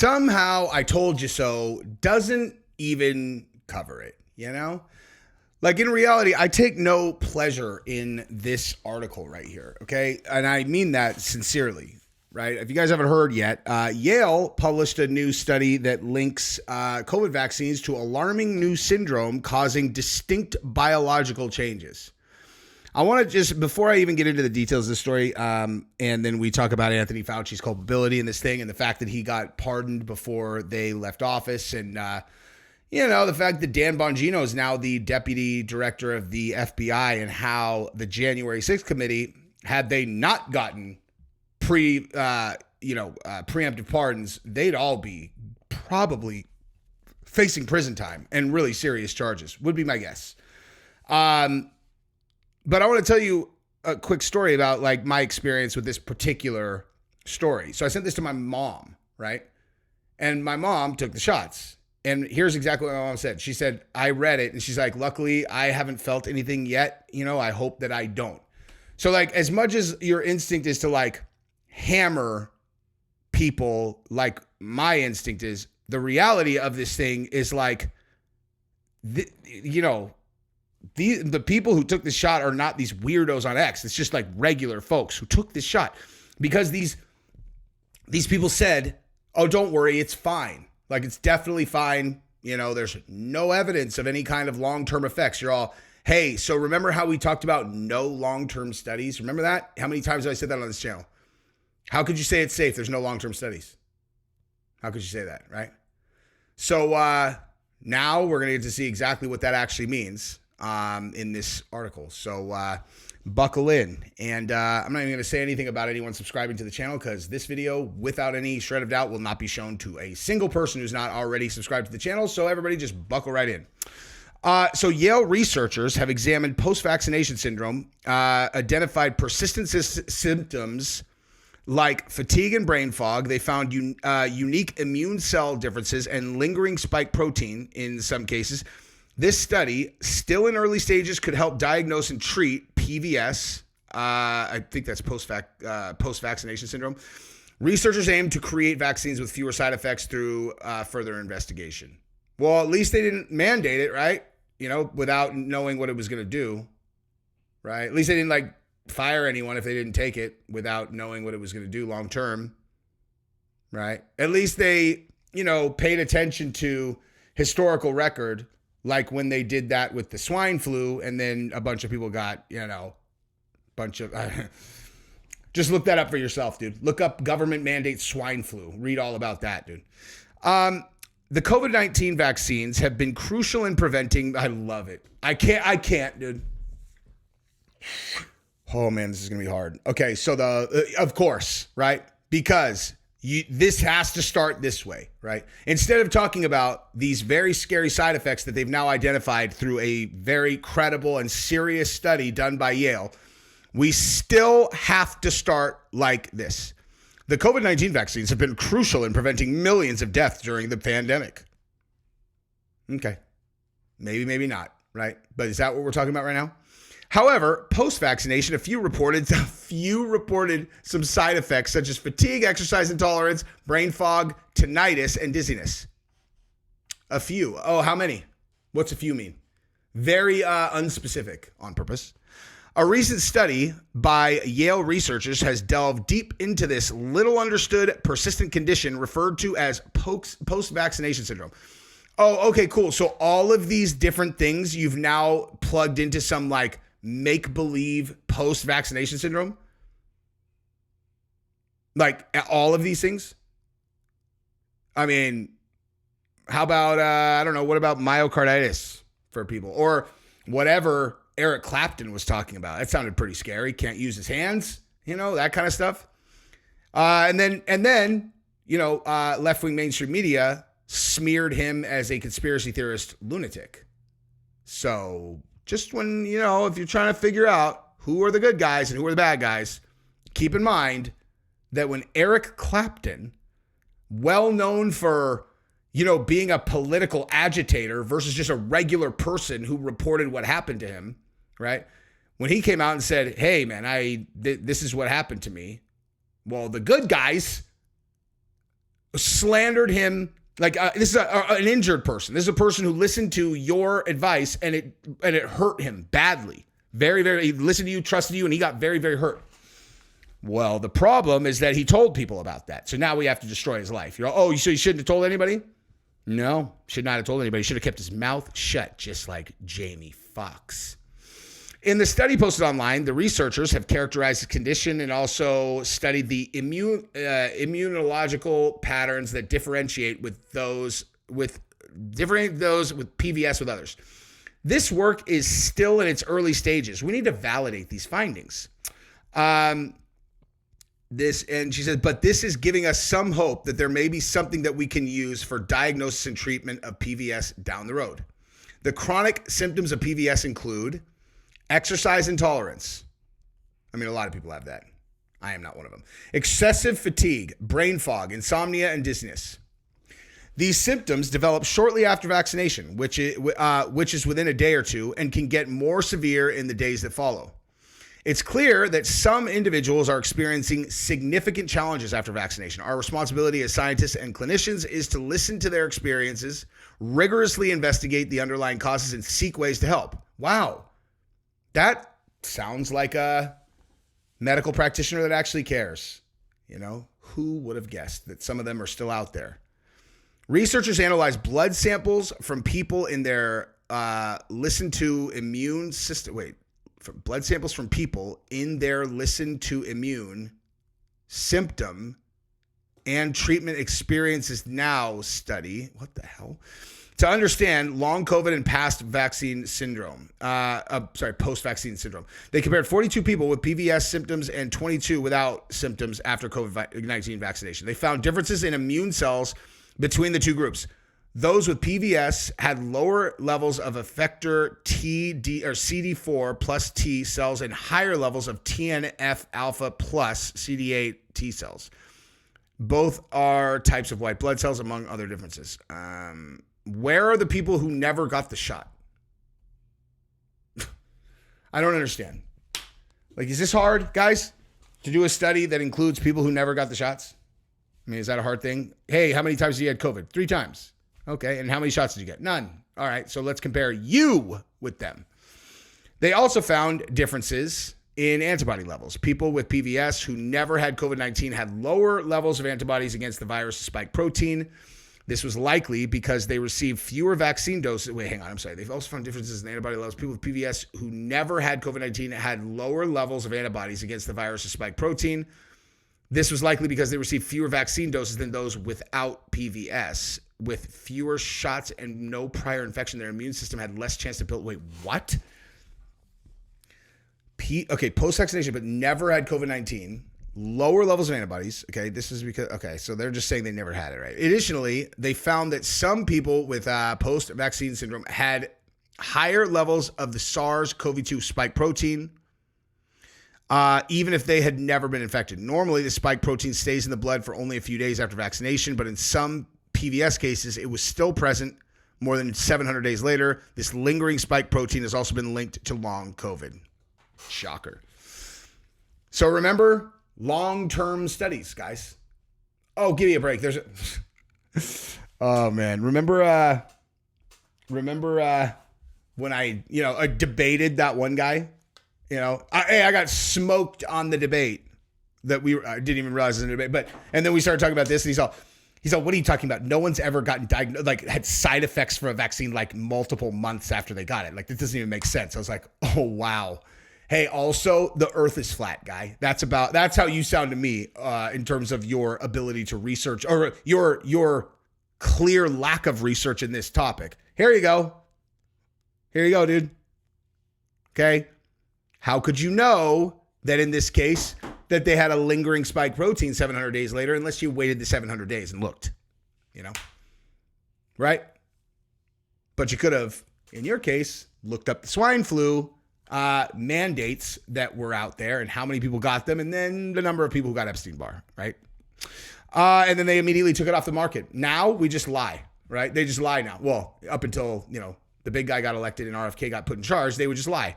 Somehow I told you so doesn't even cover it, you know? Like in reality, I take no pleasure in this article right here, okay? And I mean that sincerely, right? If you guys haven't heard yet, Yale published a new study that links COVID vaccines to alarming new syndrome causing distinct biological changes. I want to just, before I even get into the details of the story, and then we talk about Anthony Fauci's culpability in this thing and the fact that he got pardoned before they left office, and, the fact that Dan Bongino is now the deputy director of the FBI, and how the January 6th committee, had they not gotten preemptive pardons, they'd all be probably facing prison time and really serious charges, would be my guess. But I want to tell you a quick story about like my experience with this particular story. So I sent this to my mom, right? And my mom took the shots. And here's exactly what my mom said. She said, I read it and she's like, luckily I haven't felt anything yet. I hope that I don't. So like, as much as your instinct is to like hammer people, like my instinct is, the reality of this thing is like, the people who took the shot are not these weirdos on X. It's just like regular folks who took this shot because these people said, oh, don't worry, it's fine. Like, it's definitely fine. There's no evidence of any kind of long-term effects. You're all, hey, so remember how we talked about no long-term studies? Remember that? How many times have I said that on this channel? How could you say it's safe? There's no long-term studies. How could you say that, right? So now we're going to get to see exactly what that actually means in this article. So buckle in. And I'm not even going to say anything about anyone subscribing to the channel because this video, without any shred of doubt, will not be shown to a single person who's not already subscribed to the channel. So everybody just buckle right in. So Yale researchers have examined post-vaccination syndrome, identified persistent symptoms like fatigue and brain fog. They found unique immune cell differences and lingering spike protein in some cases. This study, still in early stages, could help diagnose and treat PVS. I think that's post-vaccination syndrome. Researchers aim to create vaccines with fewer side effects through further investigation. Well, at least they didn't mandate it, right? Without knowing what it was going to do, right? At least they didn't fire anyone if they didn't take it without knowing what it was going to do long term, right? At least they, paid attention to historical record, like when they did that with the swine flu, and then a bunch of people got, just look that up for yourself, dude. Look up government mandate swine flu. Read all about that, dude. The COVID-19 vaccines have been crucial in preventing. I love it. I can't, dude. Oh man, this is going to be hard. Okay. So of course, right? Because this has to start this way, right? Instead of talking about these very scary side effects that they've now identified through a very credible and serious study done by Yale, we still have to start like this. The COVID-19 vaccines have been crucial in preventing millions of deaths during the pandemic. Okay. Maybe not, right? But is that what we're talking about right now? However, post-vaccination, a few reported some side effects such as fatigue, exercise intolerance, brain fog, tinnitus, and dizziness. A few. Oh, how many? What's a few mean? Very unspecific on purpose. A recent study by Yale researchers has delved deep into this little understood persistent condition referred to as post-vaccination syndrome. Oh, okay, cool. So all of these different things you've now plugged into some make-believe post-vaccination syndrome? All of these things? I mean, how about, what about myocarditis for people? Or whatever Eric Clapton was talking about. That sounded pretty scary. Can't use his hands, that kind of stuff. And then, left-wing mainstream media smeared him as a conspiracy theorist lunatic. So just when, if you're trying to figure out who are the good guys and who are the bad guys, keep in mind that when Eric Clapton, well known for, being a political agitator versus just a regular person who reported what happened to him, right? When he came out and said, hey, man, this is what happened to me. Well, the good guys slandered him. Like this is an injured person. This is a person who listened to your advice and it hurt him badly. Very, very, he listened to you, trusted you, and he got very, very hurt. Well, the problem is that he told people about that. So now we have to destroy his life. You're oh, so you shouldn't have told anybody? No, should not have told anybody. He should have kept his mouth shut, just like Jamie Foxx. In the study posted online, the researchers have characterized the condition and also studied the immunological patterns that differentiate those with PVS with others. This work is still in its early stages. We need to validate these findings. And she says, but this is giving us some hope that there may be something that we can use for diagnosis and treatment of PVS down the road. The chronic symptoms of PVS include exercise intolerance. I mean, a lot of people have that. I am not one of them. Excessive fatigue, brain fog, insomnia, and dizziness. These symptoms develop shortly after vaccination, which is within a day or two, and can get more severe in the days that follow. It's clear that some individuals are experiencing significant challenges after vaccination. Our responsibility as scientists and clinicians is to listen to their experiences, rigorously investigate the underlying causes, and seek ways to help. Wow. That sounds like a medical practitioner that actually cares. You know, who would have guessed that some of them are still out there? Researchers analyzed blood samples from people in their listen to immune system. Blood samples from people in their listen to immune symptom and treatment experiences now study. What the hell? To understand long COVID and post-vaccine syndrome. Post-vaccine syndrome. They compared 42 people with PVS symptoms and 22 without symptoms after COVID-19 vaccination. They found differences in immune cells between the two groups. Those with PVS had lower levels of effector CD4 plus T cells and higher levels of TNF alpha plus CD8 T cells. Both are types of white blood cells, among other differences. Where are the people who never got the shot? I don't understand. Like, is this hard, guys, to do a study that includes people who never got the shots? I mean, is that a hard thing? Hey, how many times did you had COVID? 3 times. Okay, and how many shots did you get? None. All right, so let's compare you with them. They also found differences in antibody levels. People with PVS who never had COVID-19 had lower levels of antibodies against the virus spike protein. This was likely because they received fewer vaccine doses. They've also found differences in antibody levels. People with PVS who never had COVID-19 had lower levels of antibodies against the virus spike protein. This was likely because they received fewer vaccine doses than those without PVS. With fewer shots and no prior infection, their immune system had less chance to build. Wait, what? Post-vaccination, but never had COVID-19. Lower levels of antibodies. Okay, this is because, so they're just saying they never had it, right? Additionally, they found that some people with post-vaccine syndrome had higher levels of the SARS-CoV-2 spike protein, even if they had never been infected. Normally, the spike protein stays in the blood for only a few days after vaccination, but in some PVS cases, it was still present more than 700 days later. This lingering spike protein has also been linked to long COVID. Shocker. So remember, long-term studies, guys. Oh, give me a break. Oh man. Remember when I debated that one guy? I got smoked on the debate that I didn't even realize it was a debate. And then we started talking about this, and he's all, what are you talking about? No one's ever gotten diagnosed, had side effects from a vaccine multiple months after they got it. That doesn't even make sense. I was like, oh, wow. Hey, also, the earth is flat, guy. That's how you sound to me in terms of your ability to research or your clear lack of research in this topic. Here you go, dude. Okay. How could you know that in this case that they had a lingering spike protein 700 days later unless you waited the 700 days and looked, right? But you could have, in your case, looked up the swine flu mandates that were out there and how many people got them and then the number of people who got Epstein-Barr, right? And then they immediately took it off the market. Now we just lie, right? They just lie now. Well, up until, the big guy got elected and RFK got put in charge, they would just lie.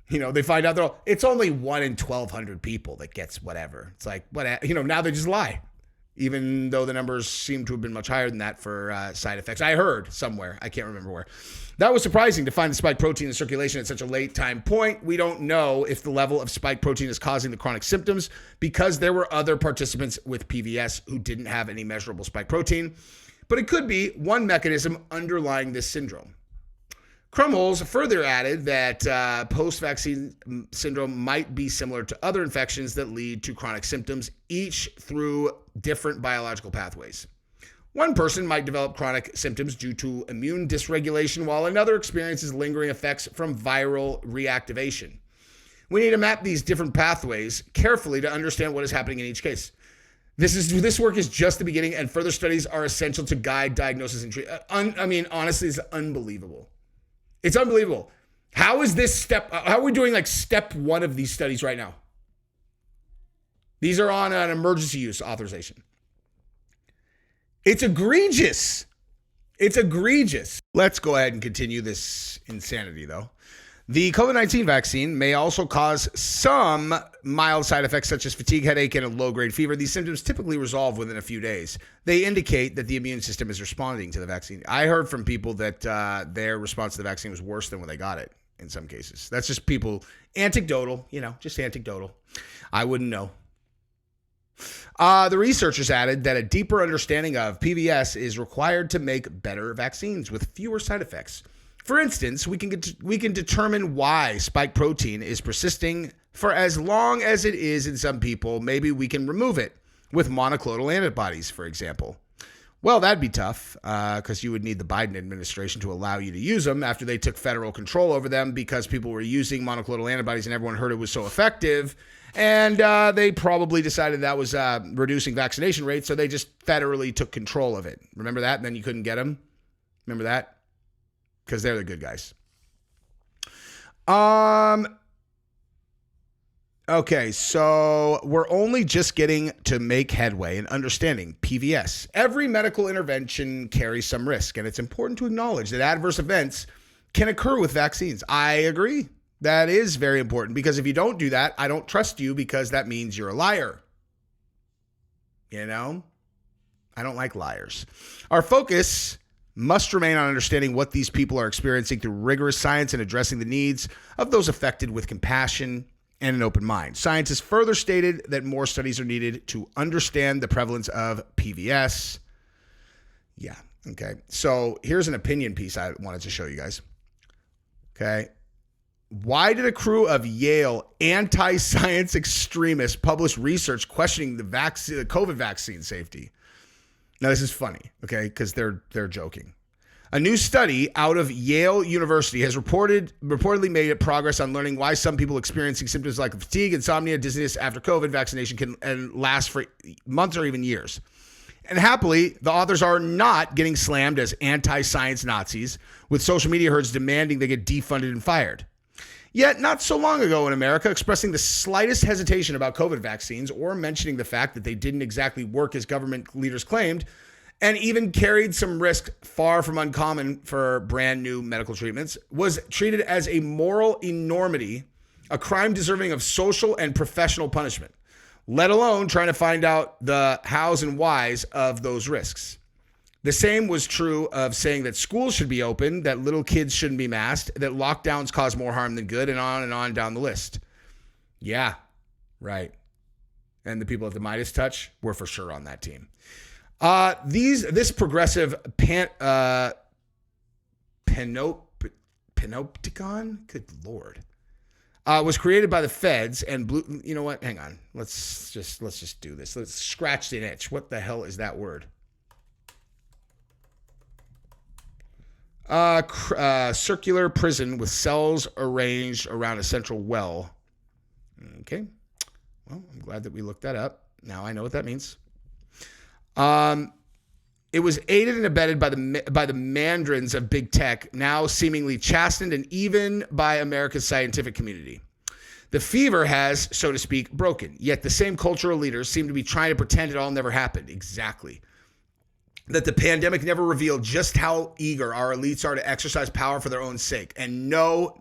They find out it's only 1 in 1,200 people that gets whatever. It's like, now they just lie. even though the numbers seem to have been much higher than that for side effects. I heard somewhere, I can't remember where. That was surprising to find the spike protein in circulation at such a late time point. We don't know if the level of spike protein is causing the chronic symptoms because there were other participants with PVS who didn't have any measurable spike protein, but it could be one mechanism underlying this syndrome. Krumholz further added that post-vaccine syndrome might be similar to other infections that lead to chronic symptoms, each through different biological pathways. One person might develop chronic symptoms due to immune dysregulation, while another experiences lingering effects from viral reactivation. We need to map these different pathways carefully to understand what is happening in each case. This work is just the beginning, and further studies are essential to guide diagnosis and treatment. Honestly, it's unbelievable. It's unbelievable. How is this how are we doing like step one of these studies right now? These are on an emergency use authorization. It's egregious. It's egregious. Let's go ahead and continue this insanity, though. The COVID-19 vaccine may also cause some mild side effects such as fatigue, headache, and a low-grade fever. These symptoms typically resolve within a few days. They indicate that the immune system is responding to the vaccine. I heard from people that their response to the vaccine was worse than when they got it in some cases. That's just people, anecdotal, just anecdotal. I wouldn't know. The researchers added that a deeper understanding of PVS is required to make better vaccines with fewer side effects. For instance, we can determine why spike protein is persisting for as long as it is in some people. Maybe we can remove it with monoclonal antibodies, for example. Well, that'd be tough because you would need the Biden administration to allow you to use them after they took federal control over them because people were using monoclonal antibodies and everyone heard it was so effective. And they probably decided that was reducing vaccination rates, so they just federally took control of it. Remember that? And then you couldn't get them? Remember that? Because they're the good guys. Okay, so we're only just getting to make headway in understanding PVS. Every medical intervention carries some risk, and it's important to acknowledge that adverse events can occur with vaccines. I agree. That is very important because if you don't do that, I don't trust you because that means you're a liar. I don't like liars. Our focus must remain on understanding what these people are experiencing through rigorous science and addressing the needs of those affected with compassion and an open mind. Scientists further stated that more studies are needed to understand the prevalence of PVS. Yeah, okay. So here's an opinion piece I wanted to show you guys. Okay. Why did a crew of Yale anti-science extremists publish research questioning the COVID vaccine safety? Now, this is funny, okay, because they're joking. A new study out of Yale University has reportedly made progress on learning why some people experiencing symptoms like fatigue, insomnia, dizziness after COVID vaccination can last for months or even years. And happily, the authors are not getting slammed as anti-science Nazis, with social media herds demanding they get defunded and fired. Yet, not so long ago in America, expressing the slightest hesitation about COVID vaccines or mentioning the fact that they didn't exactly work as government leaders claimed, and even carried some risk far from uncommon for brand new medical treatments, was treated as a moral enormity, a crime deserving of social and professional punishment, let alone trying to find out the hows and whys of those risks. The same was true of saying that schools should be open, that little kids shouldn't be masked, that lockdowns cause more harm than good, and on down the list. Yeah, right. And the people at the Midas Touch were for sure on that team. This progressive panopticon, good Lord, was created by the feds and blue. You know what? Hang on. Let's just do this. Let's scratch the itch. What the hell is that word? Circular prison with cells arranged around a central well. Okay. Well, I'm glad that we looked that up. Now I know what that means. It was aided and abetted by the mandarins of big tech, now seemingly chastened, and even by America's scientific community. The fever has, so to speak, broken, yet the same cultural leaders seem to be trying to pretend it all never happened. Exactly. That the pandemic never revealed just how eager our elites are to exercise power for their own sake. And no.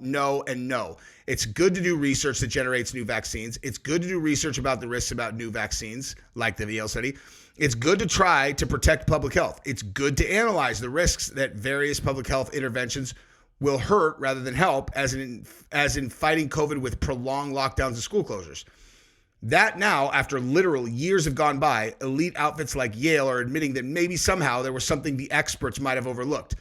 It's good to do research that generates new vaccines. It's good to do research about the risks about new vaccines, like the Yale study. It's good to try to protect public health. It's good to analyze the risks that various public health interventions will hurt rather than help, as in fighting COVID with prolonged lockdowns and school closures. That now, after literal years have gone by, elite outfits like Yale are admitting that maybe somehow there was something the experts might have overlooked,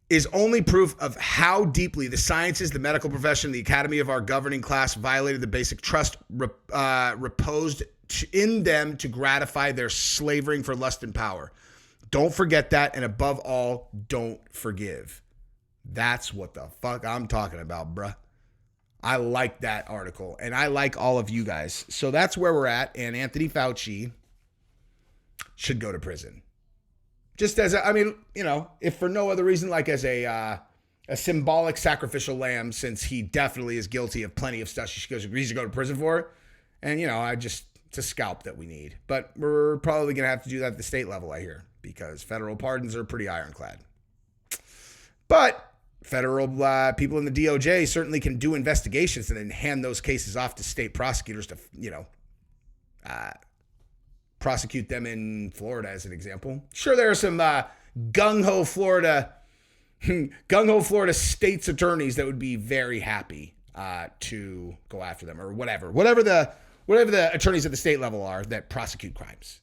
is only proof of how deeply the sciences, the medical profession, the academy of our governing class violated the basic trust reposed in them to gratify their slavering for lust and power. Don't forget that, and above all, don't forgive. That's what the fuck I'm talking about, bruh. I like that article, and I like all of you guys. So that's where we're at, and Anthony Fauci should go to prison. Just as, if for no other reason, like as a symbolic sacrificial lamb, since he definitely is guilty of plenty of stuff he should go to prison for. And, it's a scalp that we need. But we're probably going to have to do that at the state level, I hear, because federal pardons are pretty ironclad. But federal people in the DOJ certainly can do investigations and then hand those cases off to state prosecutors to, prosecute them in Florida, as an example. Sure, there are some gung-ho Florida state's attorneys that would be very happy to go after them, or whatever the attorneys at the state level are that prosecute crimes.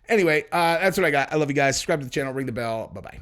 Anyway, that's what I got. I love you guys. Subscribe to the channel, ring the bell. Bye-bye.